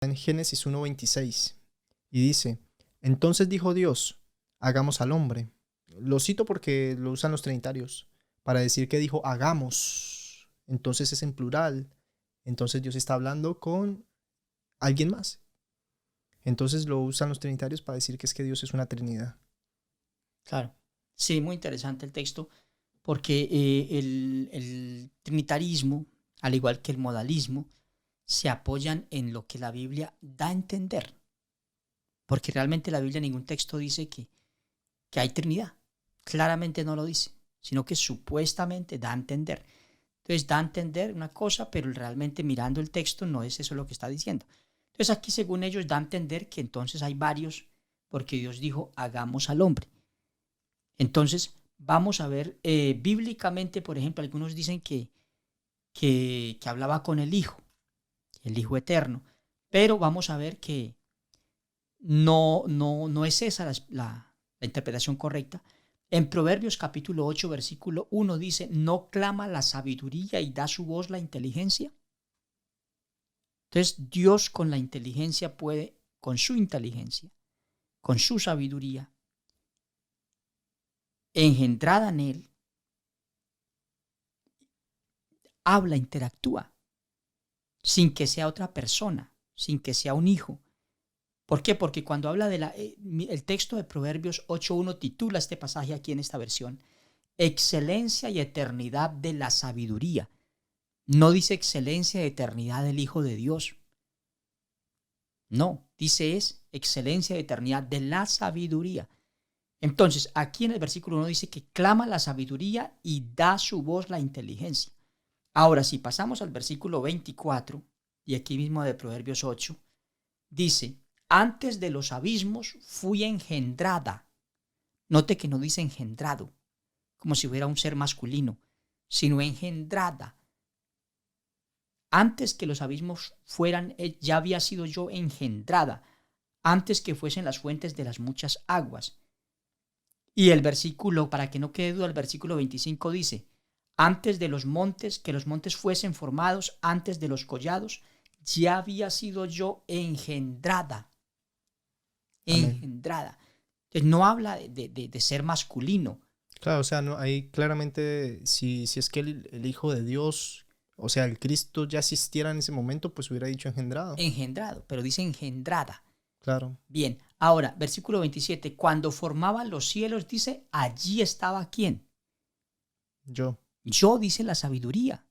en Génesis 1:26 y dice, entonces dijo Dios, hagamos al hombre. Lo cito porque lo usan los trinitarios para decir que dijo hagamos. Entonces es en plural. Entonces Dios está hablando con alguien más. Entonces lo usan los trinitarios para decir que es que Dios es una trinidad. Claro. Sí, muy interesante el texto, porque el trinitarismo, al igual que el modalismo, se apoyan en lo que la Biblia da a entender. Porque realmente la Biblia en ningún texto dice que hay Trinidad. Claramente no lo dice, sino que supuestamente da a entender. Entonces da a entender una cosa, pero realmente mirando el texto no es eso lo que está diciendo. Entonces aquí, según ellos, da a entender que entonces hay varios, porque Dios dijo, hagamos al hombre. Entonces vamos a ver bíblicamente, por ejemplo, algunos dicen que hablaba con el Hijo eterno, pero vamos a ver que no es esa la interpretación correcta. En Proverbios capítulo 8, versículo 1 dice, ¿no clama la sabiduría y da su voz la inteligencia? Entonces Dios con la inteligencia puede, con su inteligencia, con su sabiduría, engendrada en él, habla, interactúa, sin que sea otra persona, sin que sea un hijo. ¿Por qué? Porque cuando habla el texto de Proverbios 8.1 titula este pasaje aquí en esta versión, excelencia y eternidad de la sabiduría. No dice excelencia y eternidad del Hijo de Dios. No, dice es excelencia y eternidad de la sabiduría. Entonces, aquí en el versículo 1 dice que clama la sabiduría y da su voz la inteligencia. Ahora, si pasamos al versículo 24, y aquí mismo de Proverbios 8, dice, antes de los abismos fui engendrada. Note que no dice engendrado, como si hubiera un ser masculino, sino engendrada. Antes que los abismos fueran, ya había sido yo engendrada, antes que fuesen las fuentes de las muchas aguas. Y el versículo, para que no quede duda, el versículo 25 dice, antes de los montes, que los montes fuesen formados, antes de los collados, ya había sido yo engendrada. Amén. Engendrada. Entonces no habla de ser masculino. Claro, o sea, no, ahí claramente, si es que el Hijo de Dios, o sea, el Cristo ya existiera en ese momento, pues hubiera dicho engendrado. Engendrado, pero dice engendrada. Claro, Bien, ahora, versículo 27, cuando formaba los cielos, dice, allí estaba ¿quién? yo. Yo, dice la sabiduría.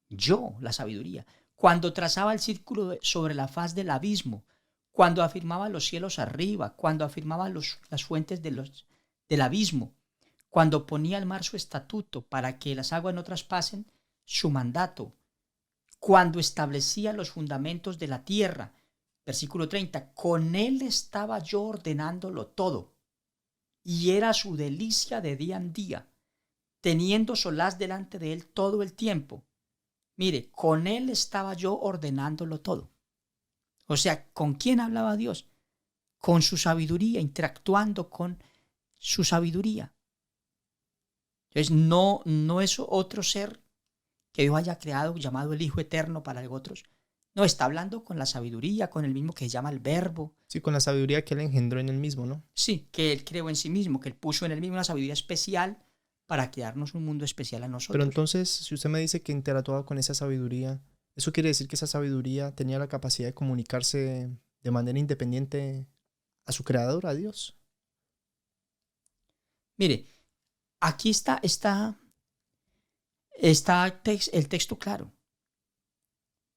Yo, la sabiduría. Cuando trazaba el círculo sobre la faz del abismo, cuando afirmaba los cielos arriba, cuando afirmaba las fuentes del abismo, cuando ponía al mar su estatuto para que las aguas no traspasen su mandato, cuando establecía los fundamentos de la tierra. Versículo 30, con él estaba yo ordenándolo todo, y era su delicia de día en día, teniendo solaz delante de él todo el tiempo. Mire, con él estaba yo ordenándolo todo. O sea, ¿con quién hablaba Dios? Con su sabiduría, interactuando con su sabiduría. Entonces, no es otro ser que Dios haya creado llamado el Hijo Eterno para otros. No, está hablando con la sabiduría, con el mismo que se llama el Verbo. Sí, con la sabiduría que él engendró en él mismo, ¿no? Sí, que Él creó en sí mismo, que Él puso en Él mismo una sabiduría especial para crearnos un mundo especial a Pero nosotros. entonces, si usted me dice que interactuaba con esa sabiduría, ¿eso quiere decir que esa sabiduría tenía la capacidad de comunicarse de manera independiente a su creador, a Dios? Mire, aquí el texto claro.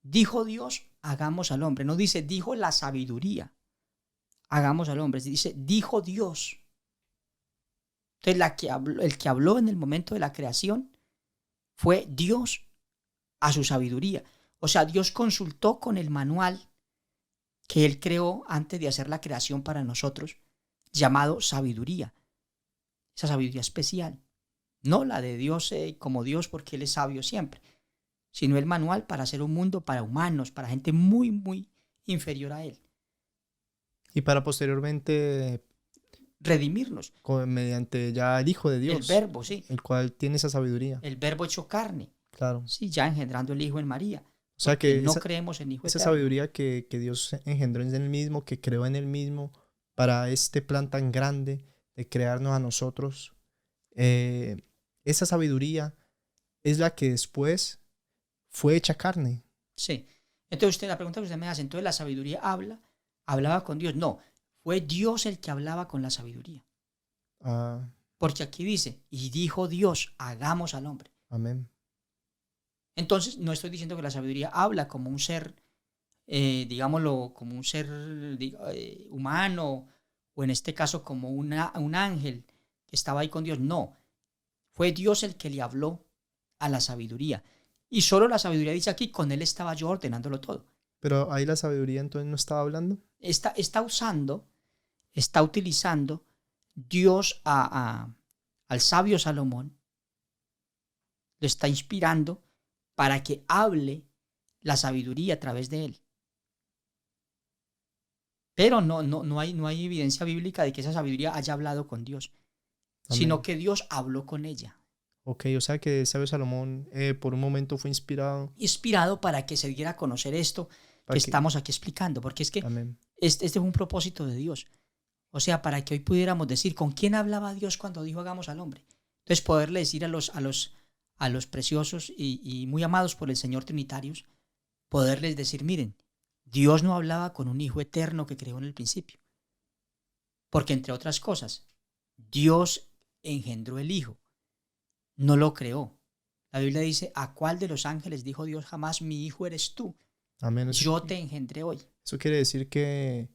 Dijo Dios, hagamos al hombre. No dice, dijo la sabiduría, hagamos al hombre. Dice, dijo Dios. Entonces, el que habló en el momento de la creación fue Dios a su sabiduría. O sea, Dios consultó con el manual que Él creó antes de hacer la creación para nosotros, llamado sabiduría. Esa sabiduría especial. No la de Dios como Dios porque Él es sabio siempre, sino el manual para hacer un mundo para humanos, para gente muy, muy inferior a Él. Y para posteriormente, Redimirnos. mediante ya el Hijo de El Dios, verbo, sí. el cual tiene esa sabiduría. El verbo hecho carne. Claro. Sí, ya engendrando el Hijo en María. O sea porque que no creemos en Hijo esa eterno. sabiduría que Dios engendró en él mismo, que creó en él mismo, para este plan tan grande de crearnos a nosotros, eh, esa sabiduría es la que después fue hecha carne. Sí. Entonces la pregunta que usted me hace, entonces la sabiduría hablaba con Dios. No, fue Dios el que hablaba con la sabiduría. Ah, Porque aquí dice, y dijo Dios, hagamos al hombre. amén. Entonces no estoy diciendo que la sabiduría habla como un ser, digámoslo, como un ser humano, o en este caso como un ángel que estaba ahí con Dios. No, fue Dios el que le habló a la sabiduría. Y solo la sabiduría dice aquí, con él estaba yo ordenándolo todo. Pero ahí la sabiduría entonces no estaba hablando. Está utilizando Dios al sabio Salomón, lo está inspirando para que hable la sabiduría a través de él. Pero no hay evidencia bíblica de que esa sabiduría haya hablado con Dios, sino Amén. que Dios habló con ella. Ok, o sea que el sabio Salomón por un momento fue Inspirado para que se diera a conocer esto que para que... estamos aquí explicando, porque es que Amén. este fue un propósito de Dios. O sea, para que hoy pudiéramos decir con quién hablaba Dios cuando dijo hagamos al hombre. Entonces poderle decir a los preciosos y muy amados por el Señor Trinitarios, poderles decir, miren, Dios no hablaba con un Hijo eterno que creó en el principio. Porque entre otras cosas, Dios engendró el Hijo, no lo creó. La Biblia dice, ¿a cuál de los ángeles dijo Dios jamás, mi hijo eres tú? Amén. Yo te engendré hoy. Eso quiere decir que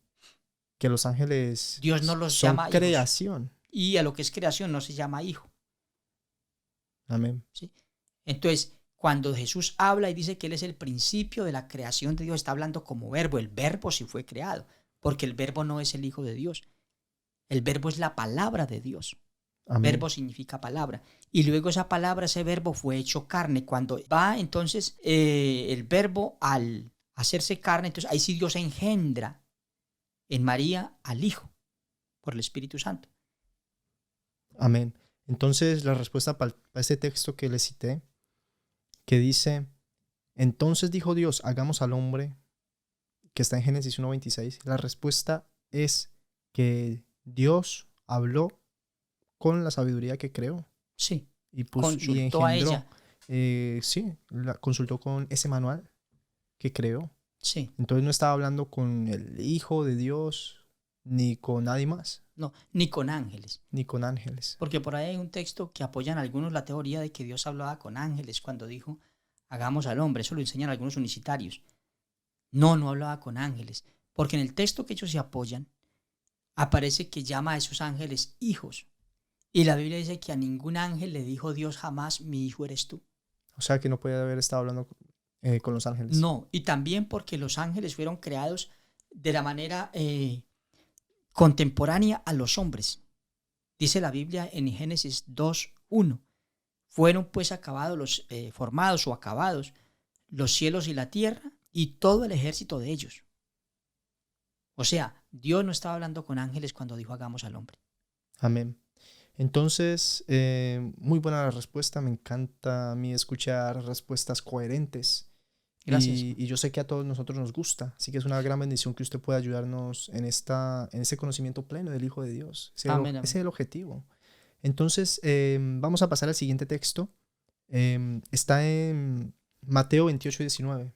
los ángeles Dios no los son llama hijos. creación. Y a lo que es creación no se llama hijo. Amén. ¿Sí? Entonces, cuando Jesús habla y dice que Él es el principio de la creación de Dios, está hablando como verbo. El verbo sí fue creado, porque el verbo no es el Hijo de Dios. El verbo es la palabra de Dios. Amén. Verbo significa palabra. Y luego esa palabra, ese verbo fue hecho carne. Cuando va entonces el verbo al hacerse carne, entonces ahí sí Dios engendra en María al Hijo por el Espíritu Santo. Amén. Entonces la respuesta para este texto que le cité, que dice, entonces dijo Dios, hagamos al hombre, que está en Génesis 1:26, la respuesta es que Dios habló con la sabiduría que creó. Sí. Y Consultó a ella. Sí, la consultó con ese manual que creó. Sí. Entonces no estaba hablando con el Hijo de Dios, ni con nadie más. No, ni con ángeles. Ni con ángeles. Porque por ahí hay un texto que apoyan algunos la teoría de que Dios hablaba con ángeles cuando dijo, hagamos al hombre. Eso lo enseñan algunos unicitarios. No hablaba con ángeles. Porque en el texto que ellos se apoyan, aparece que llama a esos ángeles hijos. Y la Biblia dice que a ningún ángel le dijo Dios jamás, mi hijo eres tú. O sea que no puede haber estado hablando con los ángeles. No, y también porque los ángeles fueron creados de la manera contemporánea a los hombres. Dice la Biblia en Génesis 2:1. Fueron pues formados o acabados los cielos y la tierra y todo el ejército de ellos. O sea, Dios no estaba hablando con ángeles cuando dijo hagamos al hombre. Amén. Entonces, muy buena la respuesta. Me encanta a mí escuchar respuestas coherentes. Gracias. Y yo sé que a todos nosotros nos gusta. Así que es una gran bendición que usted pueda ayudarnos en ese conocimiento pleno del Hijo de Dios. Amén, Ese es el objetivo. Entonces, vamos a pasar al siguiente texto. Está en Mateo 28:19.